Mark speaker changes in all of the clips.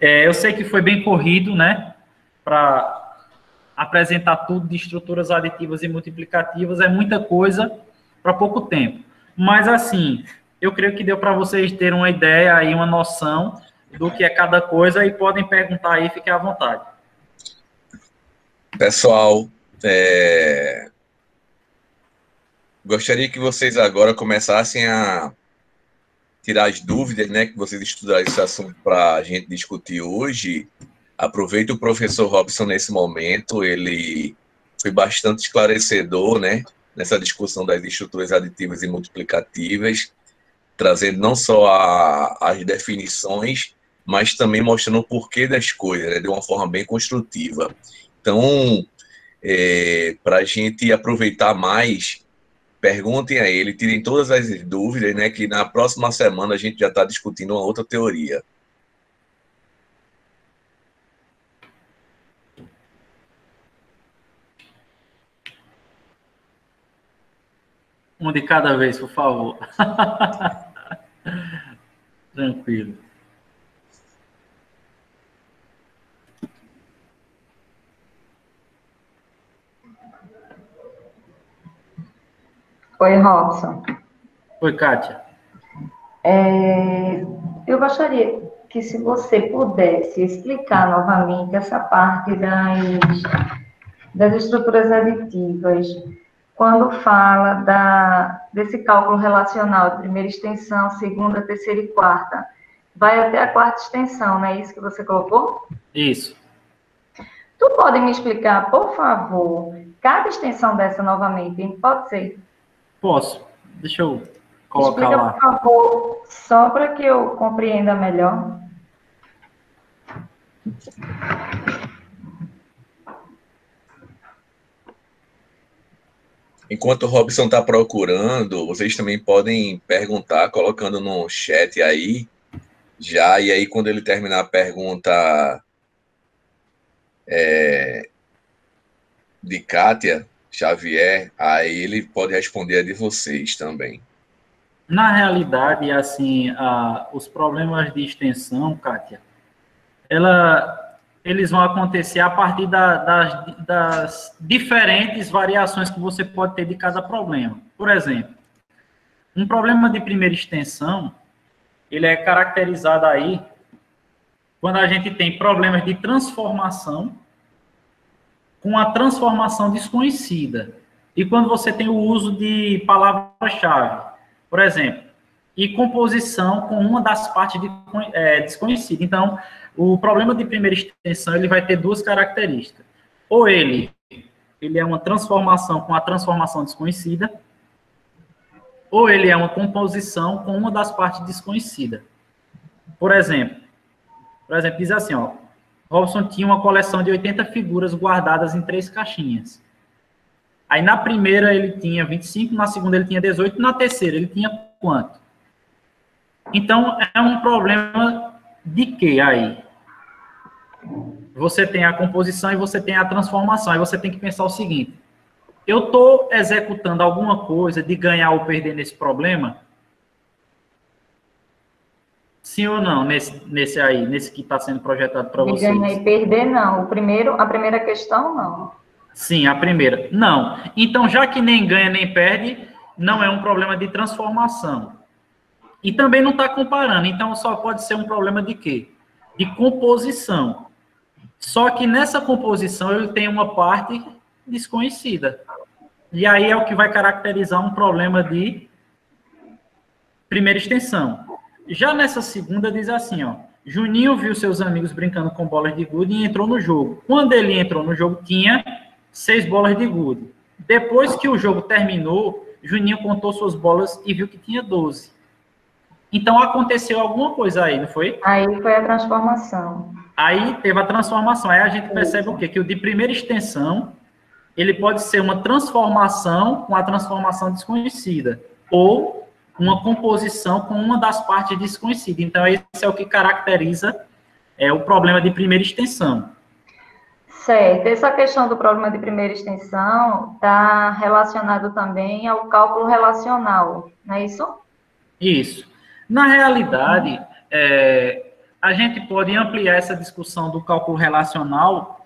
Speaker 1: Eu sei que foi bem corrido, né? Para apresentar tudo de estruturas aditivas e multiplicativas, é muita coisa para pouco tempo. Mas, assim, eu creio que deu para vocês terem uma ideia aí, uma noção do que é cada coisa e podem perguntar aí, fiquem à vontade.
Speaker 2: Pessoal, gostaria que vocês agora começassem a tirar as dúvidas, né, que vocês estudaram esse assunto para a gente discutir hoje. Aproveito o professor Robson nesse momento, ele foi bastante esclarecedor, né, nessa discussão das estruturas aditivas e multiplicativas, trazendo não só as definições, mas também mostrando o porquê das coisas, né, de uma forma bem construtiva. Então, para a gente aproveitar mais, perguntem a ele, tirem todas as dúvidas, né, que na próxima semana a gente já está discutindo uma outra teoria.
Speaker 1: Um de cada vez, por favor. Tranquilo.
Speaker 3: Oi, Robson.
Speaker 1: Oi, Kátia.
Speaker 3: Eu gostaria que, se você pudesse explicar novamente essa parte das estruturas aditivas, quando fala desse cálculo relacional de primeira extensão, segunda, terceira e quarta, vai até a quarta extensão, não é isso que você colocou?
Speaker 1: Isso.
Speaker 3: Tu pode me explicar, por favor, cada extensão dessa novamente, pode ser?
Speaker 1: Posso. Deixa eu colocar
Speaker 3: Explica,
Speaker 1: lá.
Speaker 3: por favor, só para que eu compreenda melhor.
Speaker 2: Enquanto o Robson está procurando, vocês também podem perguntar, colocando no chat aí, já, e aí quando ele terminar a pergunta de Kátia Xavier, aí ele pode responder a de vocês também.
Speaker 1: Na realidade, assim, os problemas de extensão, Kátia, eles vão acontecer a partir das diferentes variações que você pode ter de cada problema. Por exemplo, um problema de primeira extensão, ele é caracterizado aí quando a gente tem problemas de transformação com a transformação desconhecida. E quando você tem o uso de palavra-chave. Por exemplo, e composição com uma das partes desconhecidas. Então, o problema de primeira extensão, ele vai ter duas características. Ou ele é uma transformação com a transformação desconhecida, ou ele é uma composição com uma das partes desconhecidas. Por exemplo, diz assim, ó, Robson tinha uma coleção de 80 figuras guardadas em 3 caixinhas. Aí na primeira ele tinha 25, na segunda ele tinha 18, na terceira ele tinha quanto? Então, é um problema de quê aí? Você tem a composição e você tem a transformação. Aí você tem que pensar o seguinte, eu estou executando alguma coisa de ganhar ou perder nesse problema? Sim ou não, nesse que está sendo projetado para vocês?
Speaker 3: De ganhar e perder, não. A primeira questão, não.
Speaker 1: Sim, a primeira. Não. Então, já que nem ganha nem perde, não é um problema de transformação. E também não está comparando. Então, só pode ser um problema de quê? De composição. Só que nessa composição ele tem uma parte desconhecida. E aí é o que vai caracterizar um problema de primeira extensão. Já nessa segunda diz assim, ó, Juninho viu seus amigos brincando com bolas de gude e entrou no jogo. Quando ele entrou no jogo, tinha 6 bolas de gude. Depois que o jogo terminou, Juninho contou suas bolas e viu que tinha 12. Então, aconteceu alguma coisa aí, não foi?
Speaker 3: Aí foi a transformação.
Speaker 1: Aí teve a transformação. Aí a gente percebe o quê? Que o de primeira extensão, ele pode ser uma transformação com a transformação desconhecida. Ou uma composição com uma das partes desconhecidas. Então, esse é o que caracteriza o problema de primeira extensão.
Speaker 3: Certo. Essa questão do problema de primeira extensão está relacionado também ao cálculo relacional, não é isso?
Speaker 1: Isso. Na realidade, a gente pode ampliar essa discussão do cálculo relacional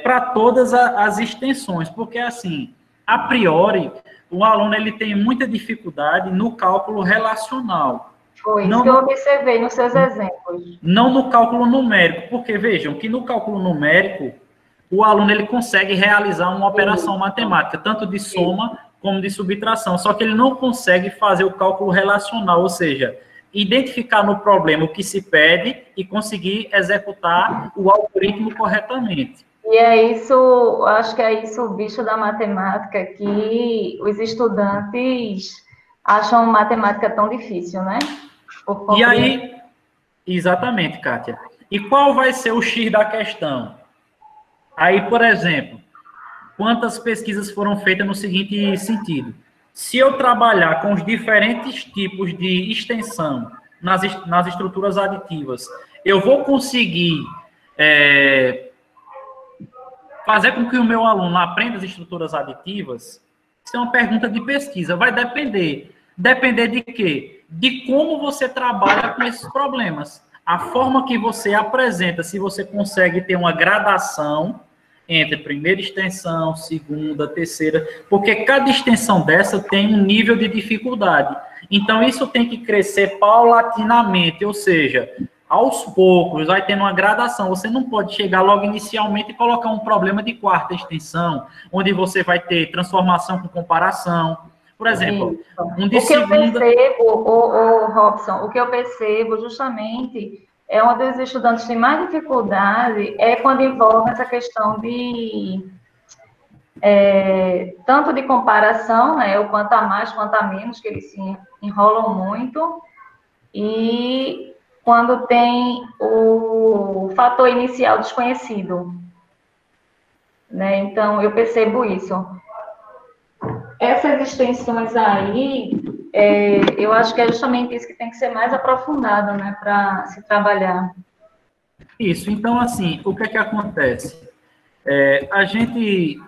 Speaker 1: para todas as extensões, porque, assim, a priori, o aluno ele tem muita dificuldade no cálculo relacional.
Speaker 3: Foi isso que eu observei nos seus exemplos.
Speaker 1: Não no cálculo numérico, porque, vejam, que no cálculo numérico, o aluno ele consegue realizar uma operação matemática, tanto de soma como de subtração, só que ele não consegue fazer o cálculo relacional, ou seja, identificar no problema o que se pede e conseguir executar o algoritmo corretamente.
Speaker 3: E é isso, acho que é isso o bicho da matemática, que os estudantes acham matemática tão difícil, né?
Speaker 1: E aí, exatamente, Kátia. E qual vai ser o X da questão? Aí, por exemplo, quantas pesquisas foram feitas no seguinte sentido? Se eu trabalhar com os diferentes tipos de extensão nas estruturas aditivas, eu vou conseguir fazer com que o meu aluno aprenda as estruturas aditivas? Isso é uma pergunta de pesquisa. Vai depender. Depender de quê? De como você trabalha com esses problemas. A forma que você apresenta, se você consegue ter uma gradação entre primeira extensão, segunda, terceira, porque cada extensão dessa tem um nível de dificuldade. Então, isso tem que crescer paulatinamente, ou seja, aos poucos, vai tendo uma gradação. Você não pode chegar logo inicialmente e colocar um problema de quarta extensão, onde você vai ter transformação com comparação. Por exemplo, um de segunda...
Speaker 3: O que eu percebo, Robson, o que eu percebo justamente é um dos estudantes que tem mais dificuldade é quando envolve essa questão de tanto de comparação, né, o quanto a mais, quanto a menos, que eles se enrolam muito, e quando tem o fator inicial desconhecido, né? Então, eu percebo isso. Essas extensões aí, eu acho que é justamente isso que tem que ser mais aprofundado, né, para se trabalhar.
Speaker 1: Isso, então, assim, o que é que acontece? A gente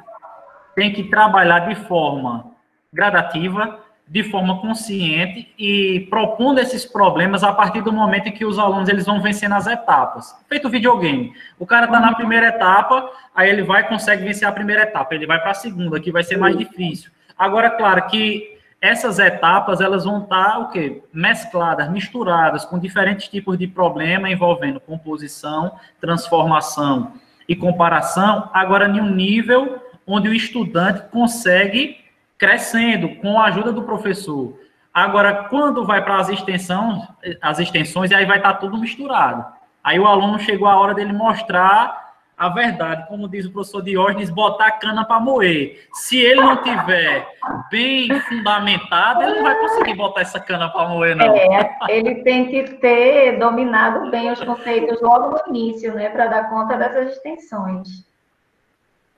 Speaker 1: tem que trabalhar de forma gradativa, de forma consciente e propondo esses problemas a partir do momento em que os alunos eles vão vencendo as etapas. Feito videogame. O cara está na primeira etapa, aí ele consegue vencer a primeira etapa, ele vai para a segunda, que vai ser mais difícil. Agora, claro que essas etapas, elas vão estar, o quê? Mescladas, misturadas, com diferentes tipos de problema envolvendo composição, transformação e comparação, agora em um nível onde o estudante consegue crescendo com a ajuda do professor. Agora, quando vai para as extensões, aí vai estar tudo misturado. Aí o aluno chegou a hora dele mostrar a verdade, como diz o professor Diógenes, botar a cana para moer. Se ele não tiver bem fundamentado, ele não vai conseguir botar essa cana para moer, não.
Speaker 3: Ele tem que ter dominado bem os conceitos logo no início, né, para dar conta dessas extensões.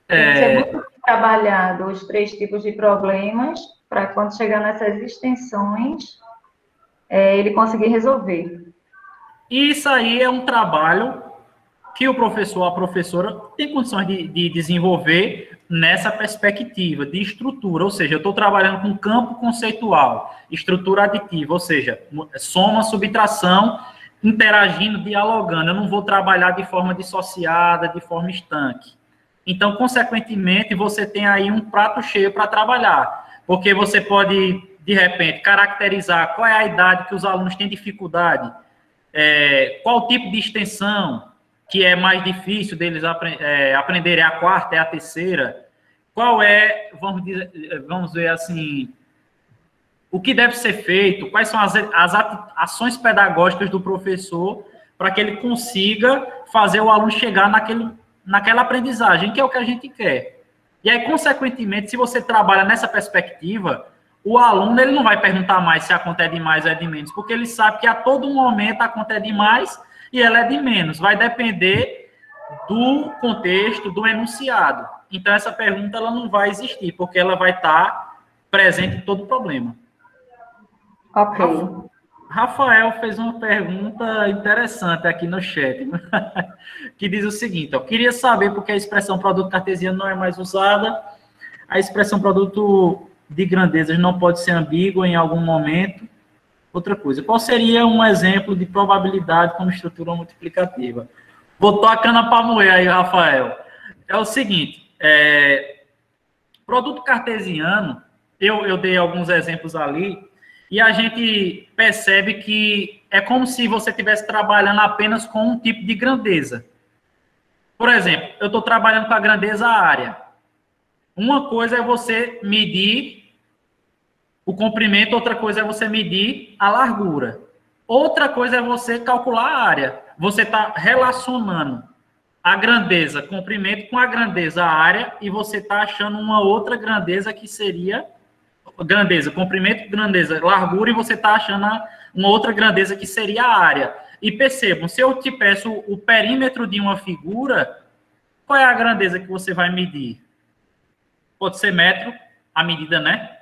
Speaker 3: Tem que ser muito trabalhado os 3 tipos de problemas, para quando chegar nessas extensões, ele conseguir resolver.
Speaker 1: Isso aí é um trabalho que o professor, a professora, tem condições de desenvolver nessa perspectiva de estrutura, ou seja, eu estou trabalhando com campo conceitual, estrutura aditiva, ou seja, soma, subtração, interagindo, dialogando, eu não vou trabalhar de forma dissociada, de forma estanque. Então, consequentemente, você tem aí um prato cheio para trabalhar, porque você pode, de repente, caracterizar qual é a idade que os alunos têm dificuldade, qual tipo de extensão que é mais difícil deles aprenderem, a quarta, a terceira, qual é, vamos ver assim, o que deve ser feito, quais são as ações pedagógicas do professor para que ele consiga fazer o aluno chegar naquela aprendizagem, que é o que a gente quer. E aí, consequentemente, se você trabalha nessa perspectiva, o aluno ele não vai perguntar mais se a conta é de mais ou é de menos, porque ele sabe que a todo momento a conta é de mais e ela é de menos. Vai depender do contexto, do enunciado. Então, essa pergunta ela não vai existir, porque ela vai estar presente em todo o problema.
Speaker 3: Ok.
Speaker 1: Rafael fez uma pergunta interessante aqui no chat, que diz o seguinte, queria saber por que a expressão produto cartesiano não é mais usada, a expressão produto de grandezas não pode ser ambígua em algum momento, outra coisa. Qual seria um exemplo de probabilidade como estrutura multiplicativa? Botou a cana para moer aí, Rafael. É o seguinte, produto cartesiano, eu dei alguns exemplos ali, e a gente percebe que é como se você estivesse trabalhando apenas com um tipo de grandeza. Por exemplo, eu estou trabalhando com a grandeza área. Uma coisa é você medir o comprimento, outra coisa é você medir a largura. Outra coisa é você calcular a área. Você está relacionando a grandeza comprimento com a grandeza área e você está achando uma outra grandeza que seria grandeza comprimento, grandeza largura e você está achando uma outra grandeza que seria a área. E percebam, se eu te peço o perímetro de uma figura, qual é a grandeza que você vai medir? Pode ser metro, a medida, né?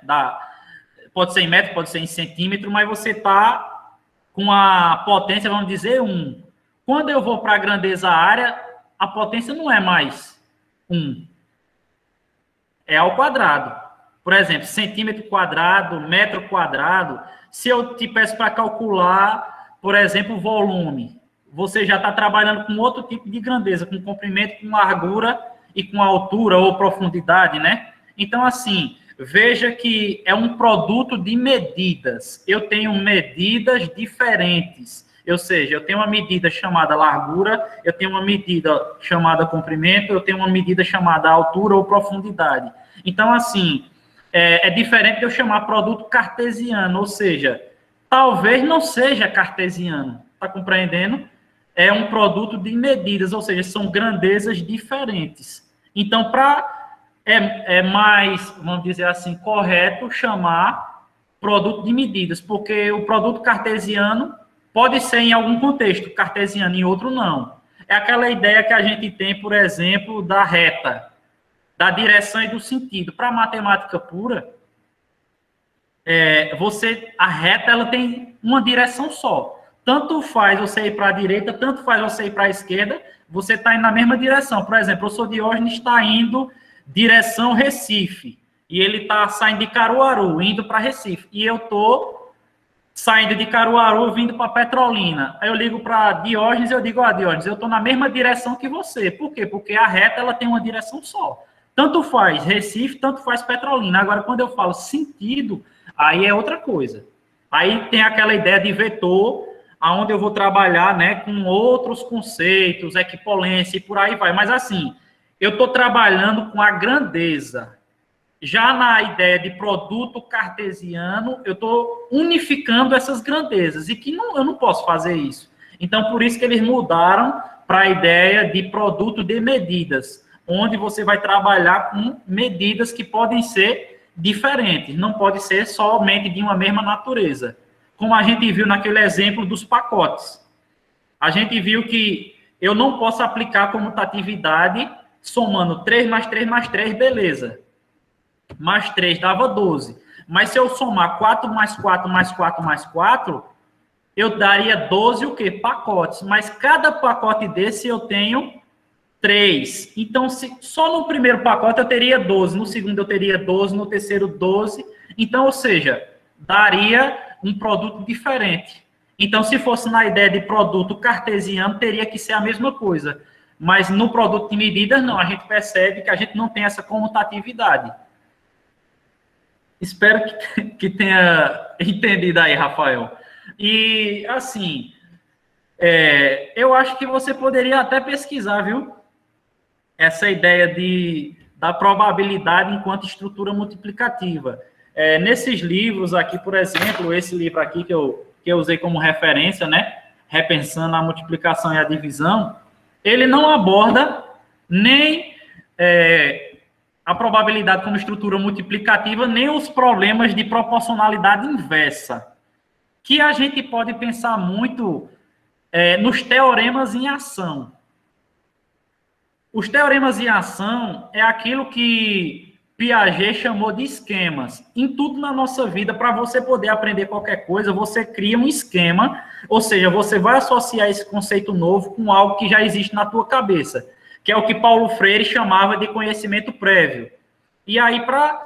Speaker 1: Pode ser em metro, pode ser em centímetro, mas você está com a potência, vamos dizer, 1. Quando eu vou para a grandeza área, a potência não é mais 1. É ao quadrado. Por exemplo, centímetro quadrado, metro quadrado. Se eu te peço para calcular, por exemplo, o volume, você já está trabalhando com outro tipo de grandeza, com comprimento, com largura e com altura ou profundidade, né? Então, assim, veja que é um produto de medidas. Eu tenho medidas diferentes. Ou seja, eu tenho uma medida chamada largura, eu tenho uma medida chamada comprimento, eu tenho uma medida chamada altura ou profundidade. Então, assim, é diferente de eu chamar produto cartesiano, ou seja, talvez não seja cartesiano, está compreendendo? É um produto de medidas, ou seja, são grandezas diferentes. Então, é mais, vamos dizer assim, correto chamar produto de medidas, porque o produto cartesiano pode ser em algum contexto cartesiano, em outro não. É aquela ideia que a gente tem, por exemplo, da reta, da direção e do sentido. Para a matemática pura, a reta ela tem uma direção só. Tanto faz você ir para a direita, tanto faz você ir para a esquerda, você está indo na mesma direção. Por exemplo, o professor Diógenes está indo direção Recife, e ele está saindo de Caruaru, indo para Recife, e eu estou saindo de Caruaru, vindo para Petrolina. Aí eu ligo para Diógenes e eu digo, Diógenes, eu estou na mesma direção que você. Por quê? Porque a reta ela tem uma direção só. Tanto faz Recife, tanto faz Petrolina. Agora, quando eu falo sentido, aí é outra coisa. Aí tem aquela ideia de vetor, aonde eu vou trabalhar, né, com outros conceitos, equipolência e por aí vai. Mas assim, eu estou trabalhando com a grandeza. Já na ideia de produto cartesiano, eu estou unificando essas grandezas e que eu não posso fazer isso. Então, por isso que eles mudaram para a ideia de produto de medidas, onde você vai trabalhar com medidas que podem ser diferentes, não pode ser somente de uma mesma natureza. Como a gente viu naquele exemplo dos pacotes. A gente viu que eu não posso aplicar comutatividade somando 3 mais 3 mais 3, beleza. Mais 3 dava 12. Mas se eu somar 4 mais 4 mais 4 mais 4, eu daria 12 o quê? Pacotes. Mas cada pacote desse eu tenho 3. Então, só no primeiro pacote eu teria 12, no segundo eu teria 12, no terceiro 12. Então, ou seja, daria um produto diferente. Então, se fosse na ideia de produto cartesiano, teria que ser a mesma coisa. Mas no produto de medidas, não. A gente percebe que a gente não tem essa comutatividade. Espero que tenha entendido aí, Rafael. E, assim, eu acho que você poderia até pesquisar, viu? Essa ideia da probabilidade enquanto estrutura multiplicativa. Nesses livros aqui, por exemplo, esse livro aqui que eu usei como referência, né? Repensando a multiplicação e a divisão, ele não aborda nem a probabilidade como estrutura multiplicativa, nem os problemas de proporcionalidade inversa, que a gente pode pensar muito nos teoremas em ação. Os teoremas em ação é aquilo que Piaget chamou de esquemas. Em tudo na nossa vida, para você poder aprender qualquer coisa, você cria um esquema, ou seja, você vai associar esse conceito novo com algo que já existe na tua cabeça, que é o que Paulo Freire chamava de conhecimento prévio. E aí, para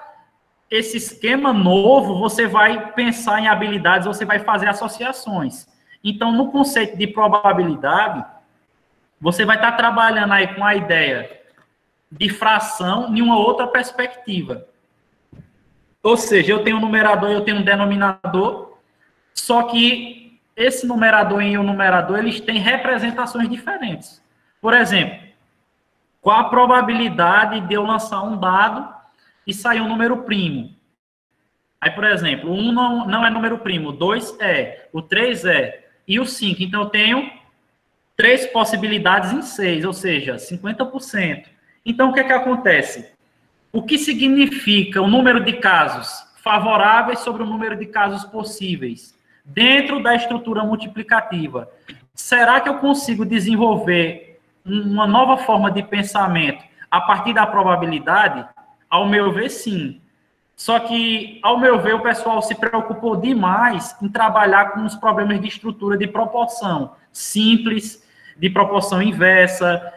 Speaker 1: esse esquema novo, você vai pensar em habilidades, você vai fazer associações. Então, no conceito de probabilidade, você vai estar trabalhando aí com a ideia de fração em uma outra perspectiva. Ou seja, eu tenho um numerador e eu tenho um denominador, só que esse numerador e o numerador, eles têm representações diferentes. Por exemplo, qual a probabilidade de eu lançar um dado e sair um número primo? Aí, por exemplo, o 1 não é número primo, o 2 é, o 3 é, e o 5. Então, eu tenho 3 possibilidades em 6, ou seja, 50%. Então, o que é que acontece? O que significa o número de casos favoráveis sobre o número de casos possíveis dentro da estrutura multiplicativa? Será que eu consigo desenvolver uma nova forma de pensamento a partir da probabilidade? Ao meu ver, sim. Só que, ao meu ver, o pessoal se preocupou demais em trabalhar com os problemas de estrutura de proporção simples, de proporção inversa,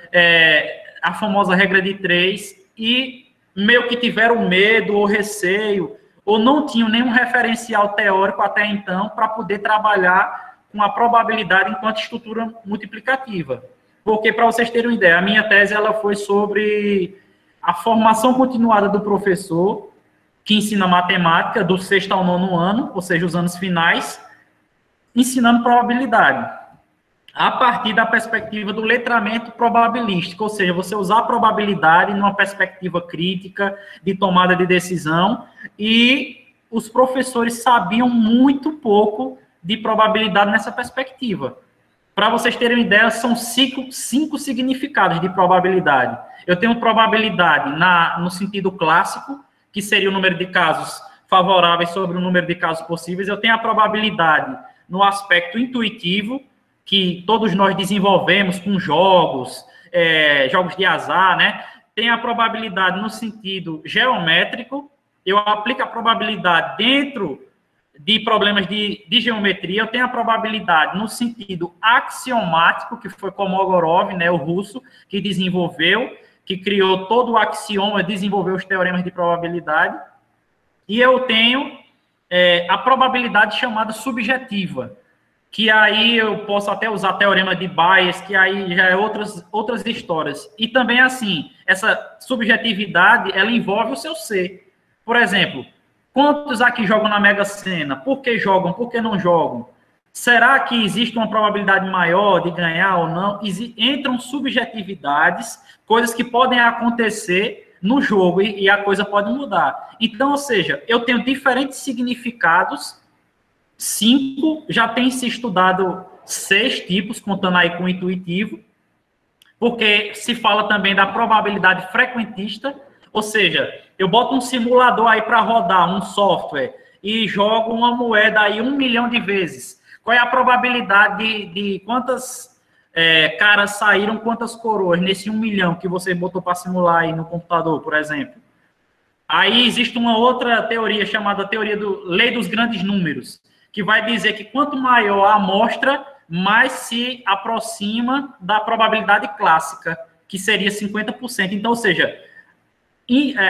Speaker 1: a famosa regra de 3, e meio que tiveram medo ou receio, ou não tinham nenhum referencial teórico até então para poder trabalhar com a probabilidade enquanto estrutura multiplicativa. Porque, para vocês terem uma ideia, a minha tese ela foi sobre a formação continuada do professor que ensina matemática do 6º ao 9º ano, ou seja, os anos finais, ensinando probabilidade, a partir da perspectiva do letramento probabilístico, ou seja, você usar a probabilidade numa perspectiva crítica de tomada de decisão, e os professores sabiam muito pouco de probabilidade nessa perspectiva. Para vocês terem uma ideia, são 5 significados de probabilidade. Eu tenho probabilidade no sentido clássico, que seria o número de casos favoráveis sobre o número de casos possíveis. Eu tenho a probabilidade no aspecto intuitivo, que todos nós desenvolvemos com jogos, jogos de azar, né? Tem a probabilidade no sentido geométrico, eu aplico a probabilidade dentro de problemas de geometria, eu tenho a probabilidade no sentido axiomático, que foi Kolmogorov, né, o russo, que desenvolveu, que criou todo o axioma, desenvolveu os teoremas de probabilidade, e eu tenho a probabilidade chamada subjetiva, que aí eu posso até usar teorema de Bayes, que aí já é outras histórias. E também, assim, essa subjetividade, ela envolve o seu ser. Por exemplo, quantos aqui jogam na Mega Sena? Por que jogam? Por que não jogam? Será que existe uma probabilidade maior de ganhar ou não? Entram subjetividades, coisas que podem acontecer no jogo e a coisa pode mudar. Então, ou seja, eu tenho diferentes significados. 5, já tem se estudado 6 tipos, contando aí com o intuitivo, porque se fala também da probabilidade frequentista, ou seja, eu boto um simulador aí para rodar, um software, e jogo uma moeda aí 1 milhão de vezes. Qual é a probabilidade de quantas caras saíram, quantas coroas nesse 1 milhão que você botou para simular aí no computador, por exemplo? Aí existe uma outra teoria chamada teoria lei dos grandes números, que vai dizer que quanto maior a amostra, mais se aproxima da probabilidade clássica, que seria 50%. Então, ou seja,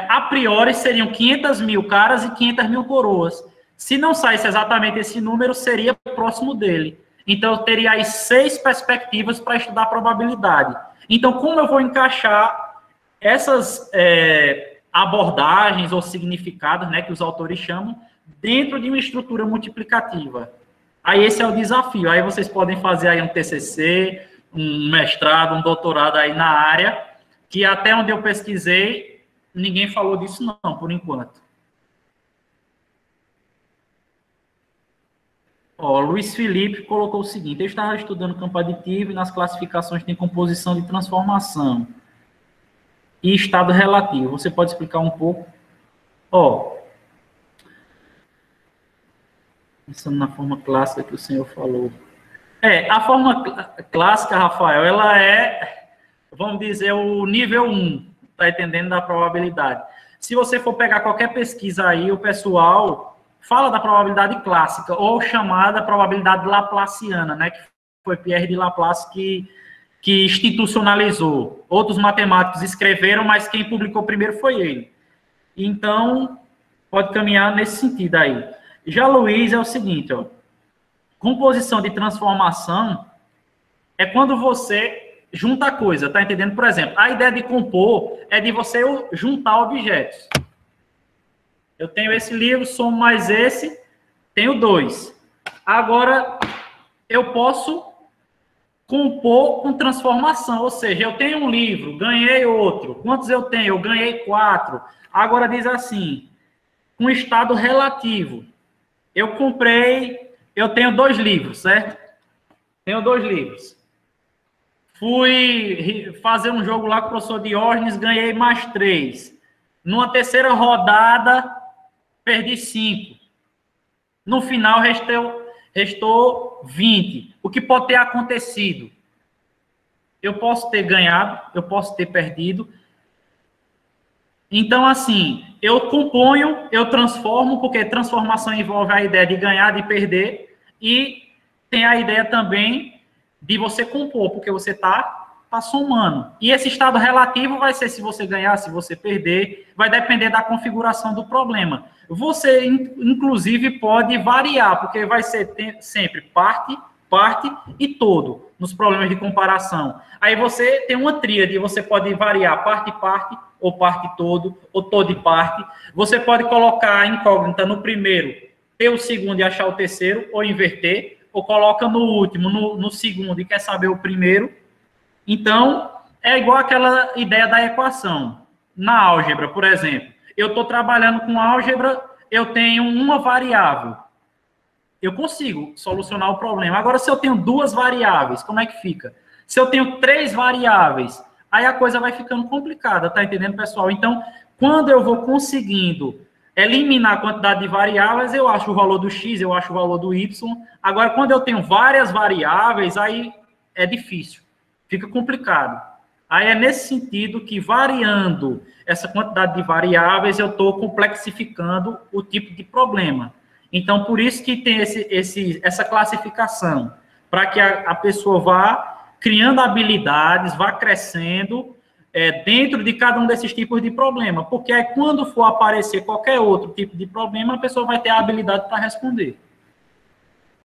Speaker 1: a priori seriam 500 mil caras e 500 mil coroas. Se não saísse exatamente esse número, seria próximo dele. Então, eu teria aí 6 perspectivas para estudar a probabilidade. Então, como eu vou encaixar essas abordagens ou significados, né, que os autores chamam, dentro de uma estrutura multiplicativa? Aí esse é o desafio. Aí vocês podem fazer aí um TCC, um mestrado, um doutorado aí na área, que até onde eu pesquisei, ninguém falou disso não, por enquanto. Ó, Luiz Felipe colocou o seguinte: eu estava estudando campo aditivo e nas classificações tem composição de transformação e estado relativo. Você pode explicar um pouco? Ó, pensando na forma clássica que o senhor falou. A forma clássica, Rafael, ela é, vamos dizer, o nível 1, tá entendendo, da probabilidade. Se você for pegar qualquer pesquisa aí, o pessoal fala da probabilidade clássica, ou chamada probabilidade laplaciana, né, que foi Pierre de Laplace que institucionalizou. Outros matemáticos escreveram, mas quem publicou primeiro foi ele. Então, pode caminhar nesse sentido aí. Já Luiz é o seguinte, ó. Composição de transformação é quando você junta coisa, tá entendendo? Por exemplo, a ideia de compor é de você juntar objetos. Eu tenho esse livro, somo mais esse, tenho 2. Agora, eu posso compor com transformação, ou seja, eu tenho um livro, ganhei outro. Quantos eu tenho? Eu ganhei 4. Agora diz assim, com estado relativo. Eu comprei, eu tenho 2 livros, certo? Tenho 2 livros. Fui fazer um jogo lá com o professor Diógenes, ganhei mais 3. Numa terceira rodada, perdi 5. No final, restou 20. O que pode ter acontecido? Eu posso ter ganhado, eu posso ter perdido. Então, assim, eu componho, eu transformo, porque transformação envolve a ideia de ganhar, de perder, e tem a ideia também de você compor, porque você está somando. E esse estado relativo vai ser se você ganhar, se você perder, vai depender da configuração do problema. Você, inclusive, pode variar, porque vai ser sempre parte e todo, nos problemas de comparação. Aí você tem uma tríade, você pode variar parte, ou parte todo, ou todo e parte. Você pode colocar a incógnita no primeiro, ter o segundo e achar o terceiro, ou inverter, ou coloca no último, no segundo, e quer saber o primeiro. Então, é igual aquela ideia da equação. Na álgebra, por exemplo, eu estou trabalhando com álgebra, eu tenho uma variável. Eu consigo solucionar o problema. Agora, se eu tenho 2 variáveis, como é que fica? Se eu tenho 3 variáveis, aí a coisa vai ficando complicada, tá entendendo, pessoal? Então, quando eu vou conseguindo eliminar a quantidade de variáveis, eu acho o valor do x, eu acho o valor do y. Agora, quando eu tenho várias variáveis, aí é difícil, fica complicado. Aí é nesse sentido que, variando essa quantidade de variáveis, eu estou complexificando o tipo de problema. Então, por isso que tem essa classificação, para que a pessoa vá criando habilidades, vá crescendo dentro de cada um desses tipos de problema. Porque aí, quando for aparecer qualquer outro tipo de problema, a pessoa vai ter a habilidade para responder.